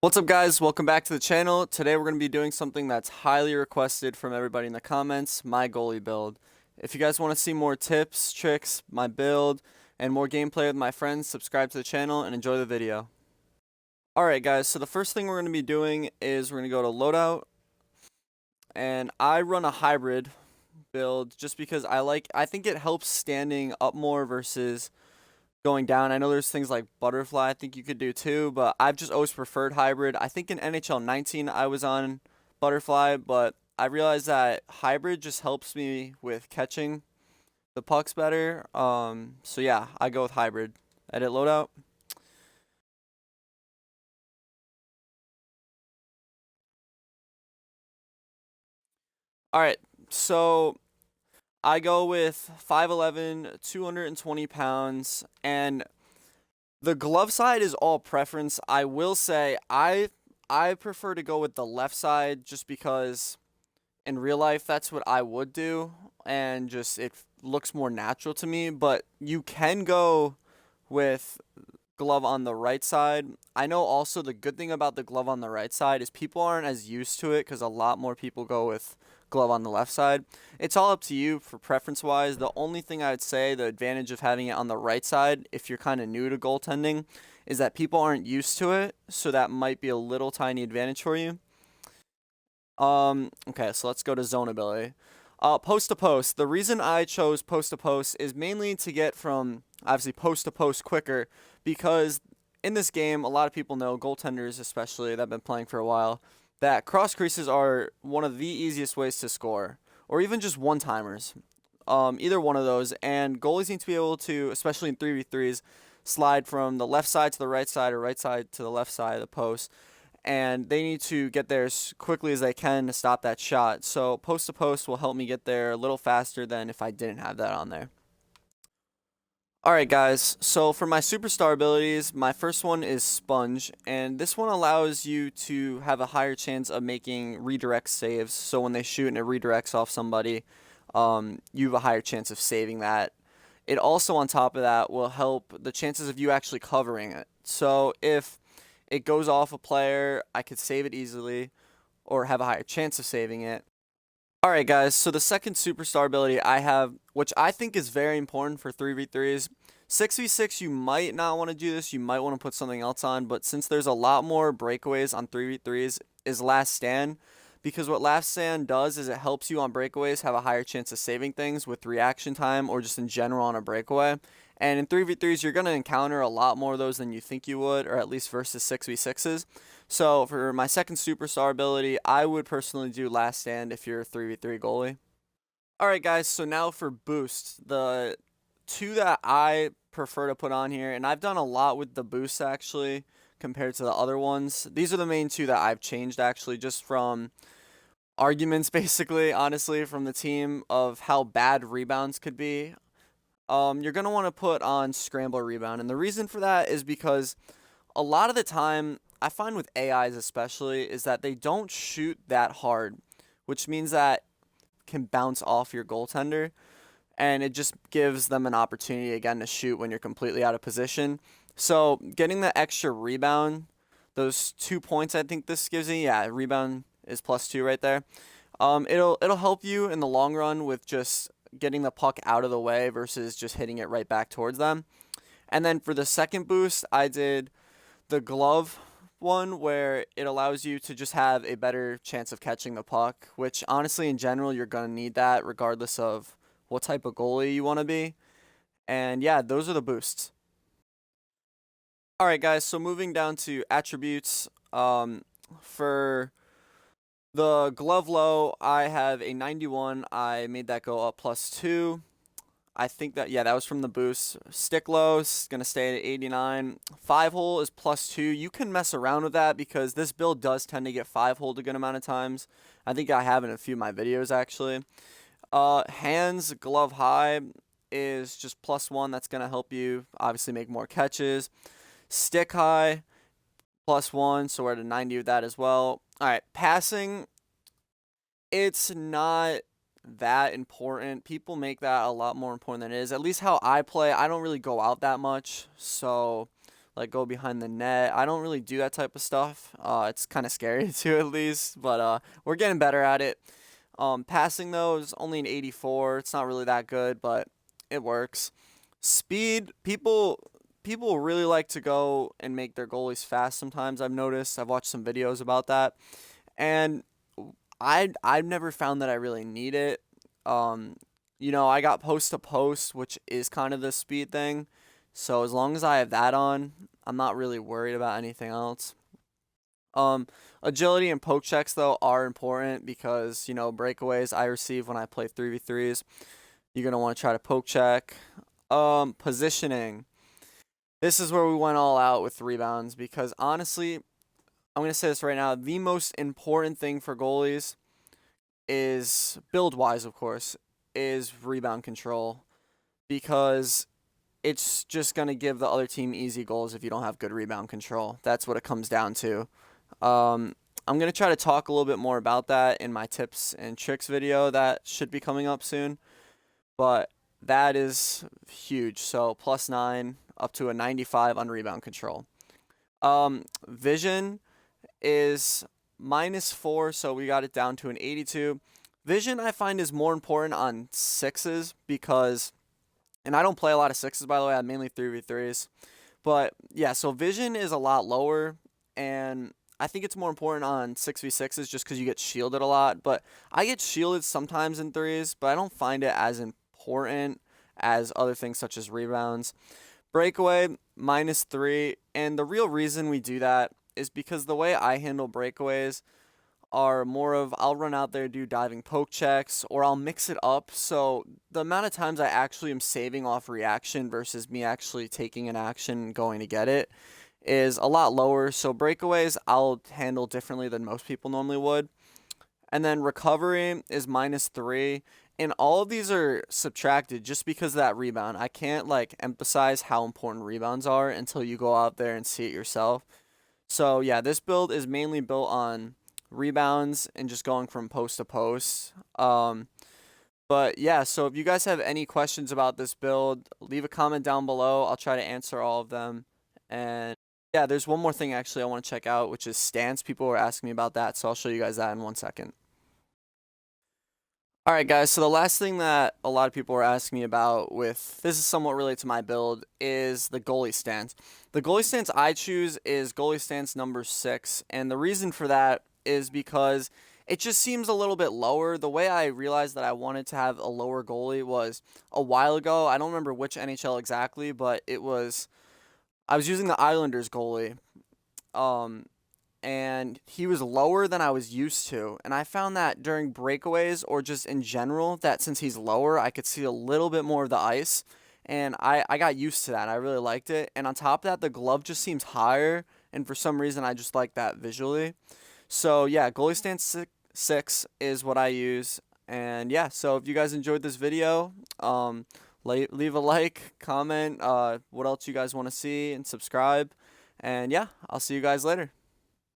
What's up, guys? Welcome back to the channel. Today we're going to be doing something that's highly requested from everybody in the comments, my goalie build. If you guys want to see more tips, tricks, my build, and more gameplay with my friends, subscribe to the channel and enjoy the video. Alright guys, so the first thing we're going to be doing is we're going to go to loadout, and I run a hybrid build just because I think it helps standing up more versus going down. I know there's things like butterfly I think you could do too, but I've just always preferred hybrid. I think in NHL 19 I was on butterfly, but I realized that hybrid just helps me with catching the pucks better. So yeah, I go with hybrid. Edit loadout. All right, so I go with 5'11", 220 pounds, and the glove side is all preference. I will say I prefer to go with the left side just because in real life that's what I would do, and just it looks more natural to me, but you can go with glove on the right side. I know also the good thing about the glove on the right side is people aren't as used to it because a lot more people go with glove on the left side. It's all up to you for preference wise. The only thing I would say, the advantage of having it on the right side, if you're kind of new to goaltending, is that people aren't used to it, so that might be a little tiny advantage for you. Okay, so let's go to zone ability. Post to post. The reason I chose post to post is mainly to get from obviously post to post quicker, because in this game, a lot of people know, goaltenders especially that have been playing for a while, that cross creases are one of the easiest ways to score, or even just one timers. Either one of those, and goalies need to be able to, especially in 3v3s, slide from the left side to the right side or right side to the left side of the post, and they need to get there as quickly as they can to stop that shot. So post to post will help me get there a little faster than if I didn't have that on there. Alright guys, so for my superstar abilities, my first one is Sponge, and this one allows you to have a higher chance of making redirect saves. So when they shoot and it redirects off somebody, you have a higher chance of saving that. It also, on top of that, will help the chances of you actually covering it. So if it goes off a player, I could save it easily or have a higher chance of saving it. Alright guys, so the second superstar ability I have, which I think is very important for 3v3s, 6v6 you might not want to do this, you might want to put something else on, but since there's a lot more breakaways on 3v3s, is Last Stand. Because what Last Stand does is it helps you on breakaways have a higher chance of saving things with reaction time or just in general on a breakaway. And in 3v3s, you're going to encounter a lot more of those than you think you would, or at least versus 6v6s. So for my second superstar ability, I would personally do Last Stand if you're a 3v3 goalie. Alright guys, so now for boosts. The two that I prefer to put on here, and I've done a lot with the boosts actually compared to the other ones. These are the main two that I've changed actually, just from arguments basically, honestly, from the team of how bad rebounds could be. You're going to want to put on Scramble Rebound, and the reason for that is because a lot of the time, I find with AIs especially, is that they don't shoot that hard, which means that can bounce off your goaltender, and it just gives them an opportunity again to shoot when you're completely out of position. So getting the extra rebound, those 2 points I think this gives you, yeah, rebound is +2 right there. It'll help you in the long run with just getting the puck out of the way versus just hitting it right back towards them. And then for the second boost, I did the glove one where it allows you to just have a better chance of catching the puck, which honestly in general you're going to need that regardless of what type of goalie you want to be. And yeah, those are the boosts. Alright guys, so moving down to attributes, for the glove low, I have a 91. I made that go up +2. I think that, yeah, that was from the boost. Stick low is going to stay at 89. 5-hole is +2. You can mess around with that because this build does tend to get 5-holed a good amount of times. I think I have in a few of my videos actually. Hands glove high is just +1. That's going to help you obviously make more catches. Stick high +1, so we're at a 90 with that as well. All right, passing, it's not that important. People make that a lot more important than it is. At least how I play, I don't really go out that much. So like go behind the net. I don't really do that type of stuff. It's kind of scary too, at least, but we're getting better at it. Passing though is only an 84. It's not really that good, but it works. Speed, people really like to go and make their goalies fast sometimes. I've noticed. I've watched some videos about that. And I've never found that I really need it. Um, I got post to post, which is kind of the speed thing. So as long as I have that on, I'm not really worried about anything else. Um, Agility and poke checks though are important because breakaways I receive when I play 3v3s. You're gonna want to try to poke check. Positioning. This is where we went all out with rebounds because honestly, I'm gonna say this right now. The most important thing for goalies is build wise, of course, is rebound control because it's just going to give the other team easy goals if you don't have good rebound control. That's what it comes down to. Um, I'm going to try to talk a little bit more about that in my tips and tricks video that should be coming up soon, but that is huge. So +9 up to a 95 on rebound control. Vision is -4, so we got it down to an 82. Vision I find is more important on sixes because, and I don't play a lot of sixes by the way, I mainly 3v3s. But yeah, so vision is a lot lower, and I think it's more important on 6v6s just because you get shielded a lot. But I get shielded sometimes in threes, but I don't find it as important as other things such as rebounds. Breakaway, -3, and the real reason we do that is because the way I handle breakaways are more of I'll run out there, do diving poke checks, or I'll mix it up. So the amount of times I actually am saving off reaction versus me actually taking an action and going to get it is a lot lower. So breakaways I'll handle differently than most people normally would. And then recovery is -3. And all of these are subtracted just because of that rebound. I can't emphasize how important rebounds are until you go out there and see it yourself. So yeah, this build is mainly built on rebounds and just going from post to post. But yeah, so if you guys have any questions about this build, leave a comment down below. I'll try to answer all of them. And yeah, there's one more thing actually I want to check out, which is stance. People were asking me about that, so I'll show you guys that in 1 second. Alright guys, so the last thing that a lot of people were asking me about this is somewhat related to my build, is the goalie stance. The goalie stance I choose is goalie stance number 6, and the reason for that is because it just seems a little bit lower. The way I realized that I wanted to have a lower goalie was a while ago. I don't remember which NHL exactly, but I was using the Islanders goalie. And he was lower than I was used to. And I found that during breakaways or just in general, that since he's lower, I could see a little bit more of the ice. And I got used to that. I really liked it. And on top of that, the glove just seems higher. And for some reason, I just like that visually. So yeah, goalie stance 6 is what I use. And yeah, so if you guys enjoyed this video, leave a like, comment what else you guys want to see, and subscribe. And yeah, I'll see you guys later.